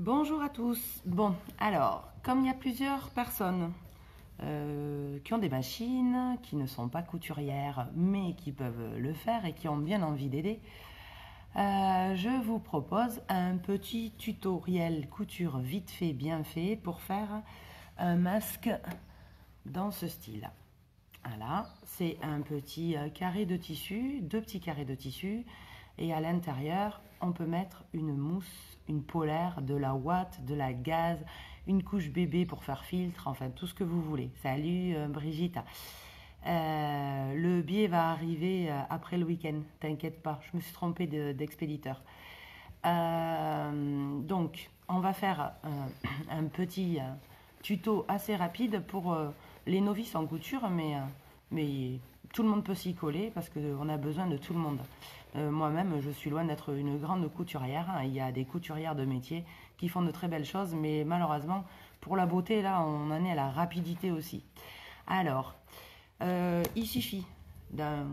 Bonjour à tous. Bon, alors, comme il y a plusieurs personnes qui ont des machines, qui ne sont pas couturières, mais qui peuvent le faire et qui ont bien envie d'aider, je vous propose un petit tutoriel couture vite fait, bien fait, pour faire un masque dans ce style. Voilà, c'est un petit carré de tissu, deux petits carrés de tissu, et à l'intérieur, on peut mettre une mousse, une polaire, de la ouate, de la gaze, une couche bébé pour faire filtre, enfin tout ce que vous voulez. Salut Brigitte. Le billet va arriver après le week-end, t'inquiète pas, je me suis trompée d'expéditeur. Donc, on va faire un petit tuto assez rapide pour les novices en couture, mais tout le monde peut s'y coller parce qu'on a besoin de tout le monde. Moi-même, je suis loin d'être une grande couturière. Il y a des couturières de métier qui font de très belles choses, mais malheureusement, pour la beauté, là, on en est à la rapidité aussi. Alors, il suffit d'un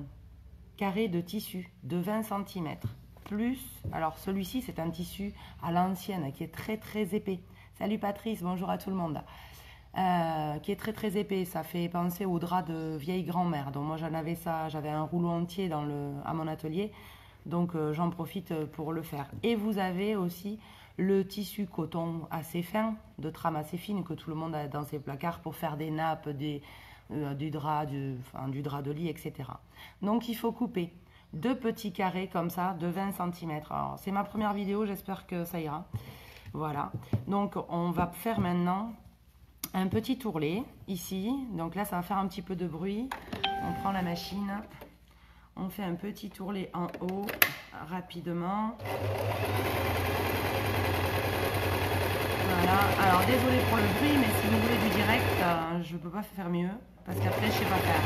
carré de tissu de 20 cm. Plus, alors celui-ci, c'est un tissu à l'ancienne qui est très très épais. Salut Patrice, bonjour à tout le monde. Qui est très très épais, ça fait penser au drap de vieille grand-mère. Donc moi j'en avais ça, j'avais un rouleau entier à mon atelier, donc j'en profite pour le faire. Et vous avez aussi le tissu coton assez fin, de trame assez fine que tout le monde a dans ses placards pour faire des nappes, du drap de lit, etc. Donc il faut couper deux petits carrés comme ça de 20 cm. Alors c'est ma première vidéo, j'espère que ça ira. Voilà, donc on va faire maintenant un petit tourlet ici. Donc là ça va faire un petit peu de bruit. On prend la machine, on fait un petit tourlet en haut rapidement. Voilà, alors désolé pour le bruit, mais si vous voulez du direct, je ne peux pas faire mieux parce qu'après je sais pas faire.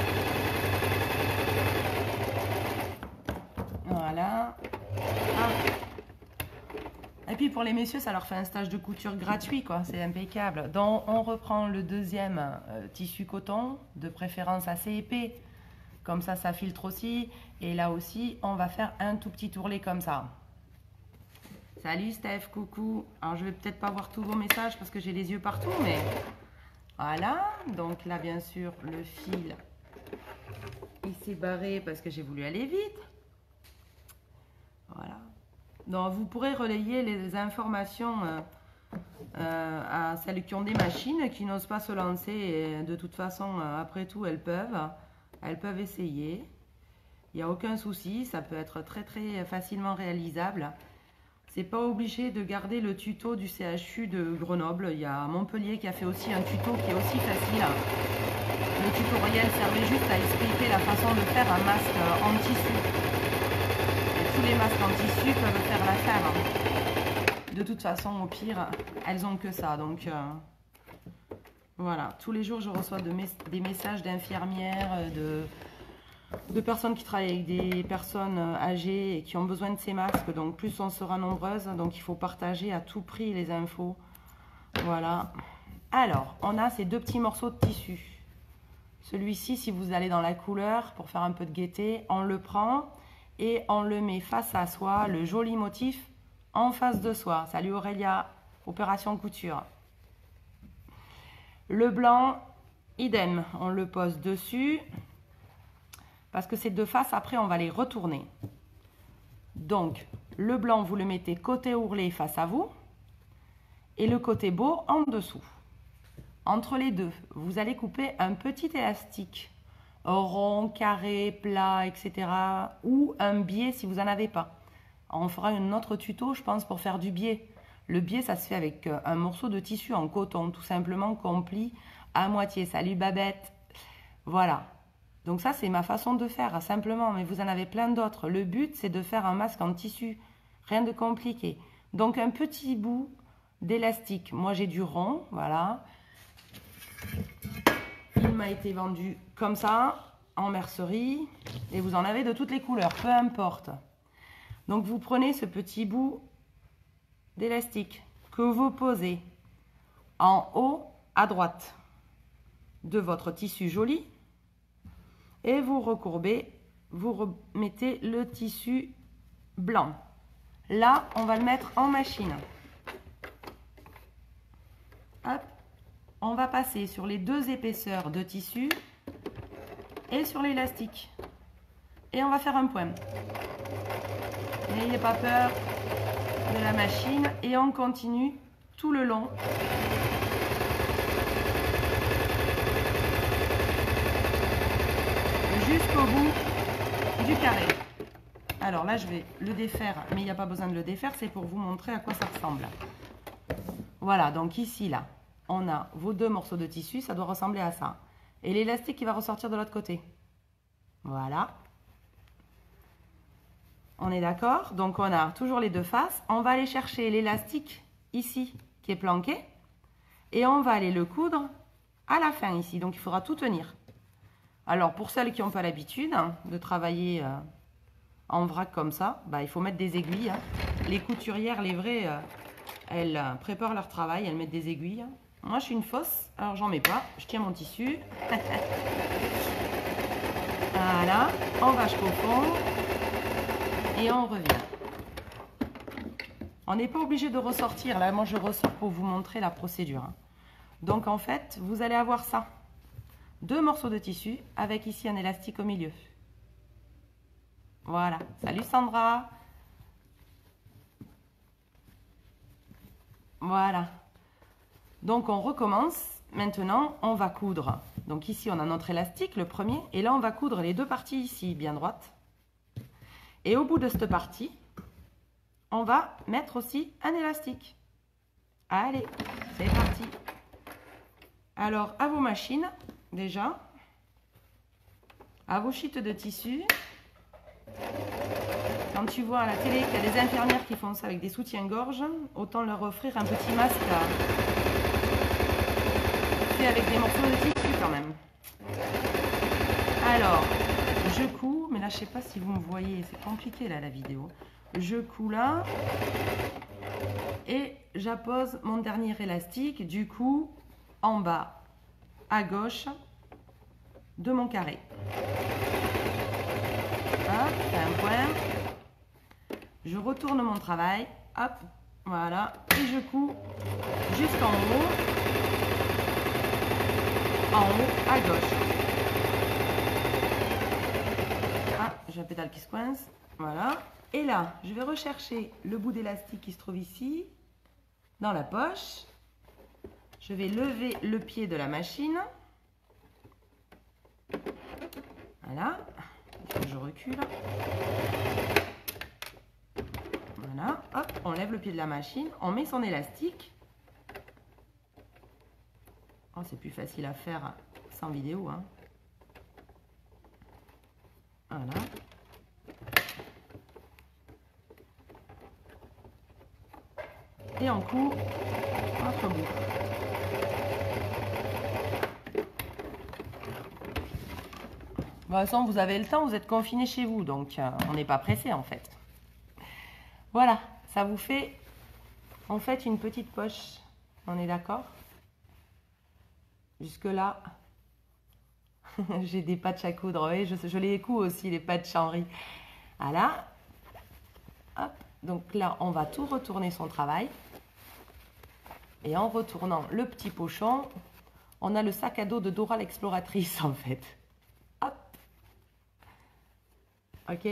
Voilà. Et puis pour les messieurs, ça leur fait un stage de couture gratuit, quoi. C'est impeccable. Donc on reprend le deuxième tissu coton, de préférence assez épais. Comme ça filtre aussi. Et là aussi, on va faire un tout petit tourlet comme ça. Salut Steph, coucou. Alors je vais peut-être pas voir tous vos messages parce que j'ai les yeux partout, mais voilà. Donc là, bien sûr, le fil, il s'est barré parce que j'ai voulu aller vite. Voilà. Donc vous pourrez relayer les informations à celles qui ont des machines, qui n'osent pas se lancer. Et de toute façon, après tout, elles peuvent essayer. Il n'y a aucun souci, ça peut être très très facilement réalisable. C'est pas obligé de garder le tuto du CHU de Grenoble. Il y a Montpellier qui a fait aussi un tuto qui est aussi facile. Le tutoriel servait juste à expliquer la façon de faire un masque en tissu. Tous les masques en tissu peuvent faire l'affaire. De toute façon, au pire, elles ont que ça. Donc voilà, tous les jours, je reçois des messages d'infirmières, de personnes qui travaillent avec des personnes âgées et qui ont besoin de ces masques. Donc plus on sera nombreuses, donc il faut partager à tout prix les infos. Voilà. Alors, on a ces deux petits morceaux de tissu. Celui-ci, si vous allez dans la couleur, pour faire un peu de gaieté, on le prend et on le met face à soi, le joli motif en face de soi. Salut Aurélia, opération couture. Le blanc, idem, on le pose dessus parce que c'est de face, après on va les retourner. Donc, le blanc, vous le mettez côté ourlet face à vous et le côté beau en dessous. Entre les deux, vous allez couper un petit élastique, rond, carré, plat, etc. ou un biais si vous n'en avez pas. On fera un autre tuto, je pense, pour faire du biais. Le biais, ça se fait avec un morceau de tissu en coton, tout simplement qu'on plie à moitié. Salut Babette. Voilà. Donc ça, c'est ma façon de faire, simplement, mais vous en avez plein d'autres. Le but, c'est de faire un masque en tissu. Rien de compliqué. Donc un petit bout d'élastique. Moi, j'ai du rond, voilà. Il m'a été vendu comme ça, en mercerie, et vous en avez de toutes les couleurs, peu importe. Donc vous prenez ce petit bout d'élastique que vous posez en haut à droite de votre tissu joli et vous recourbez, vous remettez le tissu blanc. Là, on va le mettre en machine. hop, on va passer sur les deux épaisseurs de tissu et sur l'élastique. Et on va faire un point. N'ayez pas peur de la machine et on continue tout le long. Jusqu'au bout du carré. Alors là, je vais le défaire, mais il n'y a pas besoin de le défaire, c'est pour vous montrer à quoi ça ressemble. Voilà, donc ici, là, on a vos deux morceaux de tissu, ça doit ressembler à ça. Et l'élastique qui va ressortir de l'autre côté. Voilà. On est d'accord? Donc on a toujours les deux faces. On va aller chercher l'élastique ici, qui est planqué. Et on va aller le coudre à la fin ici. Donc il faudra tout tenir. Alors pour celles qui n'ont pas l'habitude de travailler en vrac comme ça, bah, il faut mettre des aiguilles. Hein. Les couturières, les vraies, elles préparent leur travail, elles mettent des aiguilles. Moi je suis une fausse, alors j'en mets pas. Je tiens mon tissu. Voilà, on va jusqu'au fond. Et on revient. On n'est pas obligé de ressortir. Là, moi, je ressors pour vous montrer la procédure. Donc, en fait, vous allez avoir ça. Deux morceaux de tissu avec ici un élastique au milieu. Voilà. Salut Sandra. Voilà. Donc, on recommence. Maintenant, on va coudre. Donc, ici, on a notre élastique, le premier. Et là, on va coudre les deux parties ici, bien droites. Et au bout de cette partie, on va mettre aussi un élastique. Allez, c'est parti. Alors, à vos machines, déjà, à vos sheets de tissu. Quand tu vois à la télé qu'il y a des infirmières qui font ça avec des soutiens-gorge, autant leur offrir un petit masque fait avec des morceaux de tissu quand même. Alors, je couds, mais là je sais pas si vous me voyez, c'est compliqué là la vidéo. Je couds là et j'appose mon dernier élastique du coup en bas à gauche de mon carré. Hop, c'est un point. Je retourne mon travail, hop, voilà, et je couds jusqu'en haut à gauche. J'ai un pédale qui se coince, voilà. Et là, je vais rechercher le bout d'élastique qui se trouve ici, dans la poche. Je vais lever le pied de la machine. Voilà. Il faut que je recule. Voilà. Hop, on lève le pied de la machine. On met son élastique. Oh, c'est plus facile à faire sans vidéo, hein. Voilà. Et on coud notre bout. De toute façon, vous avez le temps, vous êtes confinés chez vous, donc on n'est pas pressé en fait. Voilà, ça vous fait en fait une petite poche. On est d'accord? Jusque-là, j'ai des patchs à coudre. Oui, je les couds aussi, les patchs en riz. Voilà. Hop. Donc là, on va tout retourner son travail. Et en retournant le petit pochon, on a le sac à dos de Dora l'exploratrice en fait. Hop. Ok.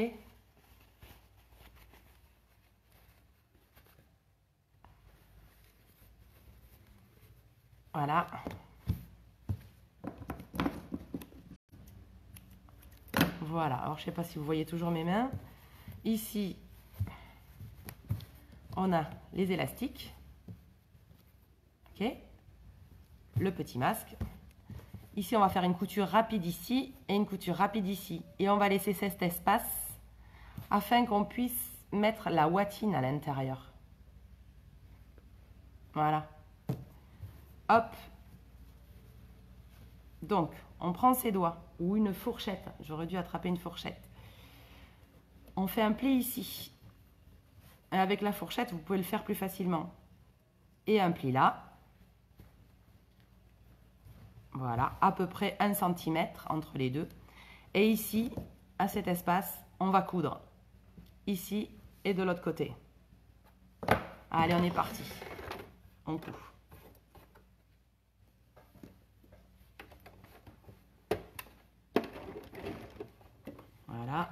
Voilà. Voilà. Alors, je ne sais pas si vous voyez toujours mes mains. Ici, on a les élastiques. Ok. Le petit masque. Ici, on va faire une couture rapide ici et une couture rapide ici. Et on va laisser cet espace afin qu'on puisse mettre la watine à l'intérieur. Voilà. Hop. Donc, on prend ses doigts ou une fourchette. J'aurais dû attraper une fourchette. On fait un pli ici. Et avec la fourchette, vous pouvez le faire plus facilement. Et un pli là. Voilà, à peu près 1 cm entre les deux. Et ici, à cet espace, on va coudre. Ici et de l'autre côté. Allez, on est parti. On coud. Voilà.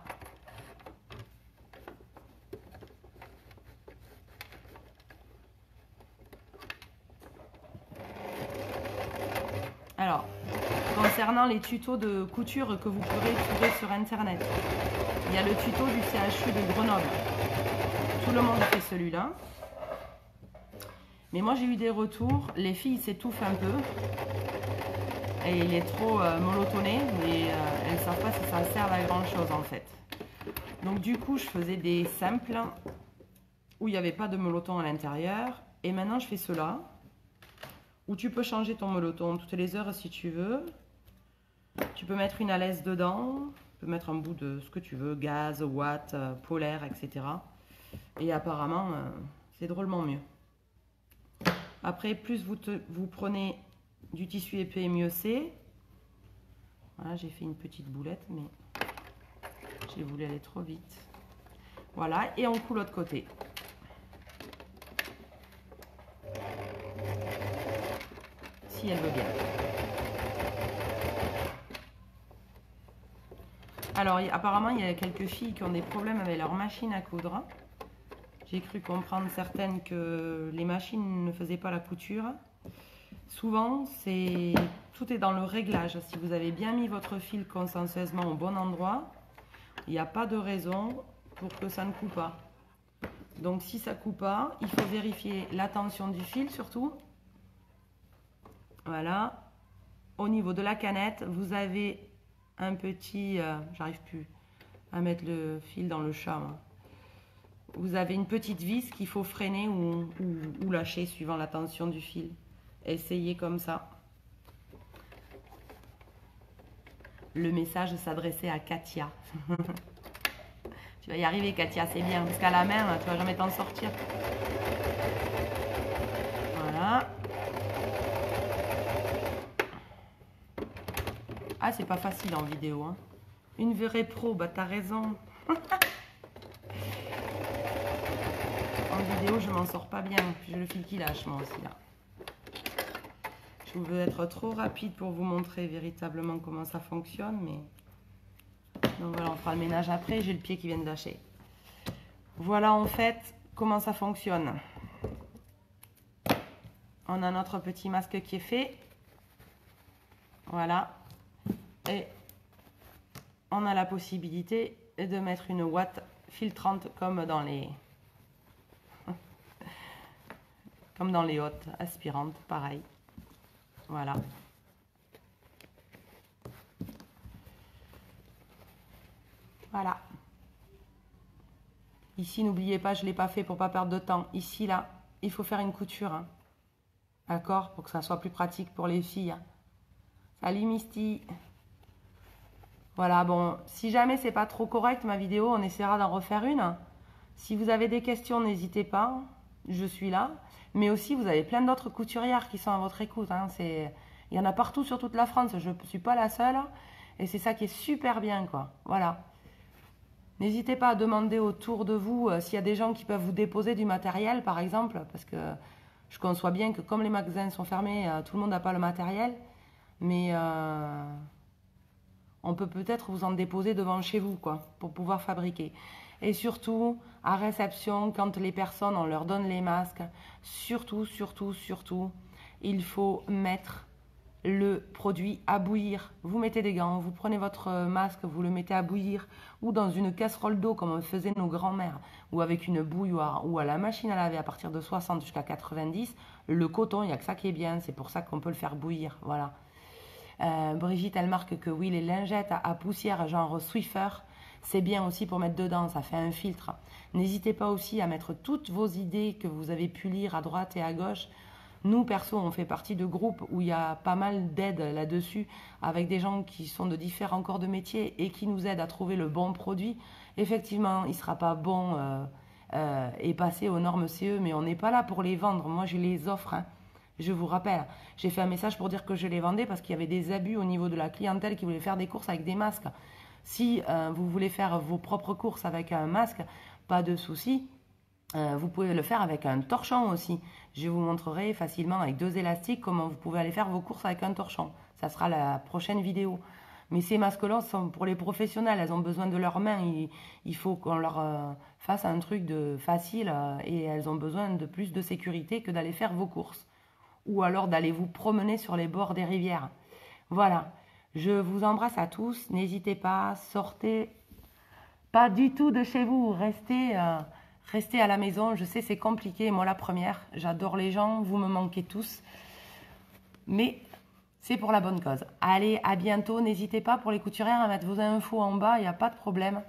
Alors, concernant les tutos de couture que vous pourrez trouver sur internet, il y a le tuto du CHU de Grenoble. Tout le monde fait celui-là. Mais moi j'ai eu des retours, les filles s'étouffent un peu. Et il est trop monotoné, mais elles ne savent pas si ça sert à grand chose en fait. Donc du coup je faisais des simples où il n'y avait pas de meloton à l'intérieur. Et maintenant je fais cela, où tu peux changer ton meloton toutes les heures si tu veux. Tu peux mettre une alaise dedans, tu peux mettre un bout de ce que tu veux, gaz, watt, polaire, etc. Et apparemment c'est drôlement mieux. Après, plus vous prenez du tissu épais, mieux c'est. Voilà, j'ai fait une petite boulette, mais j'ai voulu aller trop vite. Voilà, et on coud l'autre côté. Si elle veut bien. Alors, apparemment, il y a quelques filles qui ont des problèmes avec leur machine à coudre. J'ai cru comprendre certaines que les machines ne faisaient pas la couture. Souvent, tout est dans le réglage. Si vous avez bien mis votre fil consciencieusement au bon endroit, il n'y a pas de raison pour que ça ne coupe pas. Donc si ça ne coupe pas, il faut vérifier la tension du fil surtout. Voilà. Au niveau de la canette, vous avez un petit... j'arrive plus à mettre le fil dans le chat. Moi. Vous avez une petite vis qu'il faut freiner ou lâcher suivant la tension du fil. Essayez comme ça. Le message s'adressait à Katia. Tu vas y arriver Katia, c'est bien. Parce qu'à la main, tu vas jamais t'en sortir. Voilà. Ah, c'est pas facile en vidéo. Hein. Une vraie pro, bah t'as raison. En vidéo, je m'en sors pas bien. Puis j'ai le fil qui lâche, moi aussi, là. Je veux être trop rapide pour vous montrer véritablement comment ça fonctionne, mais... Donc voilà, on fera le ménage après. J'ai le pied qui vient de lâcher. Voilà, en fait, comment ça fonctionne. On a notre petit masque qui est fait. Voilà. Et on a la possibilité de mettre une ouate filtrante comme dans les... comme dans les hottes aspirantes, pareil. Voilà. Voilà. Ici, n'oubliez pas, je ne l'ai pas fait pour ne pas perdre de temps. Ici, là, il faut faire une couture. Hein. D'accord? Pour que ça soit plus pratique pour les filles. Hein. Salut Misty. Voilà, bon, si jamais c'est pas trop correct ma vidéo, on essaiera d'en refaire une. Si vous avez des questions, n'hésitez pas. Je suis là. Mais aussi, vous avez plein d'autres couturières qui sont à votre écoute. Hein. Il y en a partout sur toute la France. Je ne suis pas la seule. Et c'est ça qui est super bien, quoi. Voilà. N'hésitez pas à demander autour de vous s'il y a des gens qui peuvent vous déposer du matériel, par exemple. Parce que je conçois bien que comme les magasins sont fermés, tout le monde n'a pas le matériel. Mais on peut peut-être vous en déposer devant chez vous, quoi, pour pouvoir fabriquer. Et surtout, à réception, quand les personnes, on leur donne les masques, surtout, il faut mettre le produit à bouillir. Vous mettez des gants, vous prenez votre masque, vous le mettez à bouillir, ou dans une casserole d'eau, comme faisaient nos grands-mères, ou avec une bouilloire, ou à la machine à laver à partir de 60 jusqu'à 90. Le coton, il n'y a que ça qui est bien, c'est pour ça qu'on peut le faire bouillir, voilà. Brigitte, elle marque que oui, les lingettes à poussière, genre Swiffer, c'est bien aussi pour mettre dedans, ça fait un filtre. N'hésitez pas aussi à mettre toutes vos idées que vous avez pu lire à droite et à gauche. Nous, perso, on fait partie de groupes où il y a pas mal d'aides là-dessus, avec des gens qui sont de différents corps de métier et qui nous aident à trouver le bon produit. Effectivement, il ne sera pas bon et passé aux normes CE, mais on n'est pas là pour les vendre. Moi, je les offre. Hein. Je vous rappelle, j'ai fait un message pour dire que je les vendais parce qu'il y avait des abus au niveau de la clientèle qui voulait faire des courses avec des masques. Si vous voulez faire vos propres courses avec un masque, pas de souci. Vous pouvez le faire avec un torchon aussi. Je vous montrerai facilement avec 2 élastiques comment vous pouvez aller faire vos courses avec un torchon. Ça sera la prochaine vidéo. Mais ces masques-là sont pour les professionnels, elles ont besoin de leurs mains. Il faut qu'on leur fasse un truc de facile et elles ont besoin de plus de sécurité que d'aller faire vos courses. Ou alors d'aller vous promener sur les bords des rivières. Voilà, je vous embrasse à tous. N'hésitez pas, sortez pas du tout de chez vous. Restez à la maison. Je sais, c'est compliqué. Moi, la première, j'adore les gens. Vous me manquez tous. Mais c'est pour la bonne cause. Allez, à bientôt. N'hésitez pas pour les couturières à mettre vos infos en bas. Il n'y a pas de problème.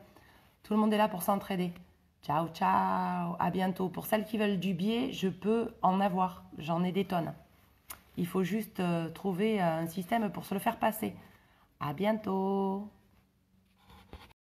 Tout le monde est là pour s'entraider. Ciao, ciao. À bientôt. Pour celles qui veulent du biais, je peux en avoir. J'en ai des tonnes. Il faut juste trouver un système pour se le faire passer. À bientôt.